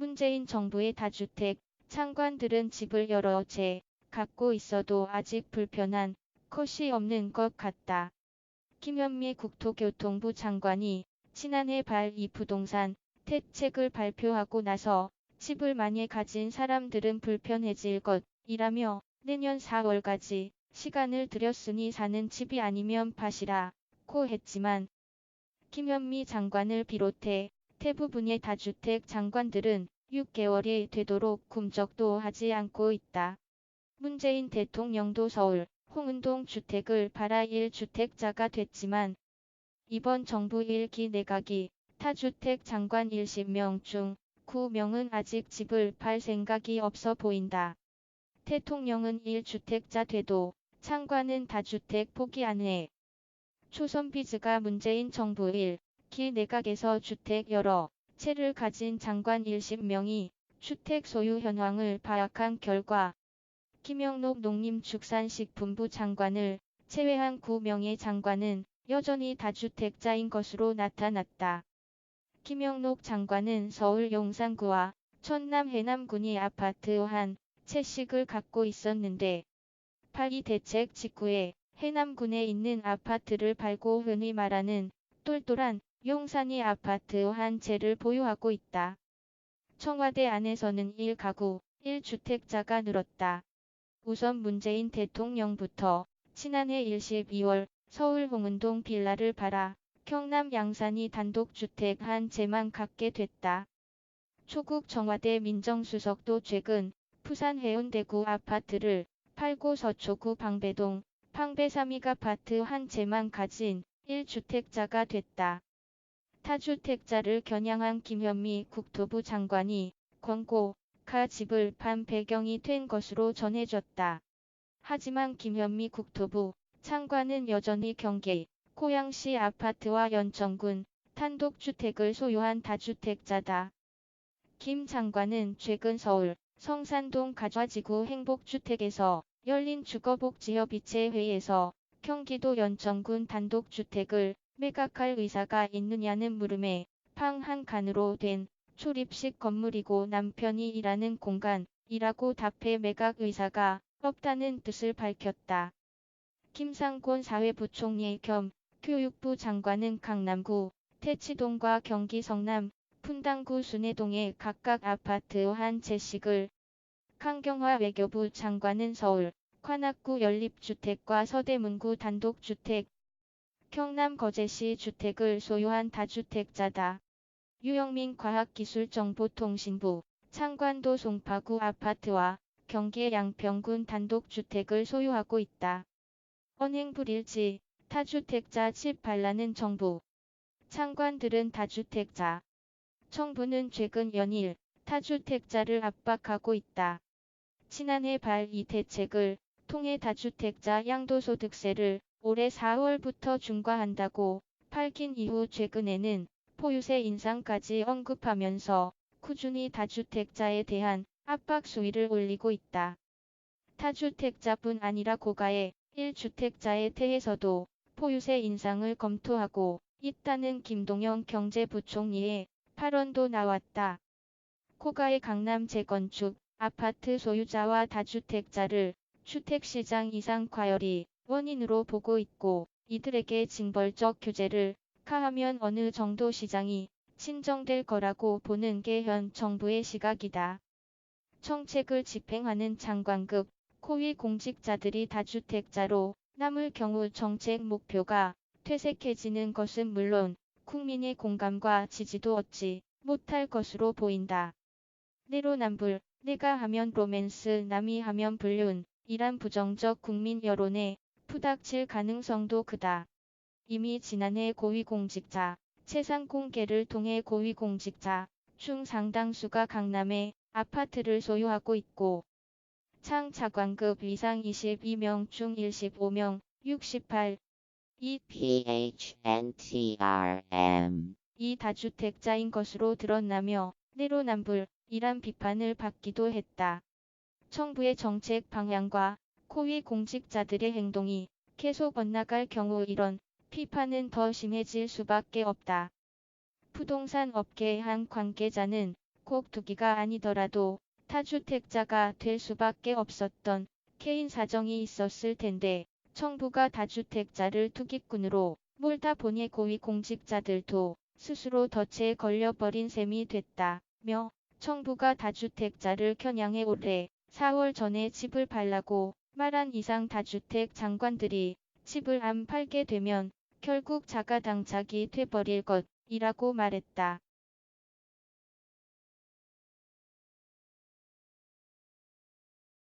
문재인 정부의 다주택 장관들은 집을 여러 채 갖고 있어도 아직 불편한 것이 없는 것 같다. 김현미 국토교통부 장관이 지난해 발2 부동산 대책을 발표하고 나서 집을 많이 가진 사람들은 불편해질 것이라며 내년 4월까지 시간을 들였으니 사는 집이 아니면 밭이라고 했지만 김현미 장관을 비롯해 대부분의 다주택 장관들은 6개월이 되도록 꿈쩍도 하지 않고 있다. 문재인 대통령도 서울 홍은동 주택을 팔아 1주택자가 됐지만 이번 정부 1기 내각이 다주택 장관 10명 중 9명은 아직 집을 팔 생각이 없어 보인다. 대통령은 1주택자 돼도 장관은 다주택 포기 안 해. 초선비즈가 문재인 정부 1기 내각에서 주택 여러 채를 가진 장관 10명이 주택 소유 현황을 파악한 결과 김영록 농림축산식품부 장관을 제외한 9명의 장관은 여전히 다주택자인 것으로 나타났다. 김영록 장관은 서울 용산구와 전남 해남군이 아파트 한 채씩을 갖고 있었는데 발2 대책 직후에 해남군에 있는 아파트를 팔고 흔히 말하는 똘똘한 용산이 아파트 한 채를 보유하고 있다. 청와대 안에서는 1가구 1주택자가 늘었다. 우선 문재인 대통령부터 지난해 12월 서울 홍은동 빌라를 팔아 경남 양산이 단독주택 한 채만 갖게 됐다. 조국 청와대 민정수석도 최근 부산 해운대구 아파트를 팔고 서초구 방배동 방배삼익 아파트 한 채만 가진 1주택자가 됐다. 다주택자를 겨냥한 김현미 국토부 장관이 권고가 집을 판 배경이 된 것으로 전해졌다. 하지만 김현미 국토부 장관은 여전히 경기, 고양시 아파트와 연천군 단독주택을 소유한 다주택자다. 김 장관은 최근 서울 성산동 가좌지구 행복주택에서 열린 주거복지협의체 회의에서 경기도 연천군 단독주택을 매각할 의사가 있느냐는 물음에 방 한 칸으로 된 초립식 건물이고 남편이 일하는 공간이라고 답해 매각 의사가 없다는 뜻을 밝혔다. 김상곤 사회부총리 겸 교육부 장관은 강남구 대치동과 경기 성남 분당구 순회동에 각각 아파트 한 채씩을, 강경화 외교부 장관은 서울 관악구 연립주택과 서대문구 단독주택, 경남 거제시 주택을 소유한 다주택자다. 유영민 과학기술정보통신부 장관도 송파구 아파트와 경기 양평군 단독주택을 소유하고 있다. 언행불일지 다주택자 집 팔라는 정부. 장관들은 다주택자. 정부는 최근 연일 다주택자를 압박하고 있다. 지난해 발2 대책을 통해 다주택자 양도소득세를 올해 4월부터 중과한다고 밝힌 이후 최근에는 포유세 인상까지 언급하면서 꾸준히 다주택자에 대한 압박 수위를 올리고 있다. 다주택자뿐 아니라 고가의 1주택자에 대해서도 포유세 인상을 검토하고 있다는 김동연 경제부총리의 발언도 나왔다. 고가의 강남 재건축 아파트 소유자와 다주택자를 주택시장 이상 과열이 원인으로 보고 있고 이들에게 징벌적 규제를 가하면 어느 정도 시장이 진정될 거라고 보는 게 현 정부의 시각이다. 정책을 집행하는 장관급 고위 공직자들이 다주택자로 남을 경우 정책 목표가 퇴색해지는 것은 물론 국민의 공감과 지지도 얻지 못할 것으로 보인다. 내로남불, 내가 하면 로맨스, 남이 하면 불륜, 이란 부정적 국민 여론에 부닥칠 가능성도 크다. 이미 지난해 고위공직자 재산 공개를 통해 고위공직자 중 상당수가 강남에 아파트를 소유하고 있고 장 차관급 이상 22명 중 15명, 68, 이 다주택자인 것으로 드러나며 내로남불이란 비판을 받기도 했다. 정부의 정책 방향과 고위 공직자들의 행동이 계속 엇나갈 경우 이런 비판은 더 심해질 수밖에 없다. 부동산 업계의 한 관계자는 꼭 투기가 아니더라도 다주택자가 될 수밖에 없었던 개인 사정이 있었을 텐데 정부가 다주택자를 투기꾼으로 몰다 보니 고위공직자들도 스스로 덫에 걸려버린 셈이 됐다며 정부가 다주택자를 겨냥해 올해 4월 전에 집을 팔라고 말한 이상 다주택 장관들이 집을 안 팔게 되면 결국 자가당착이 돼버릴 것이라고 말했다.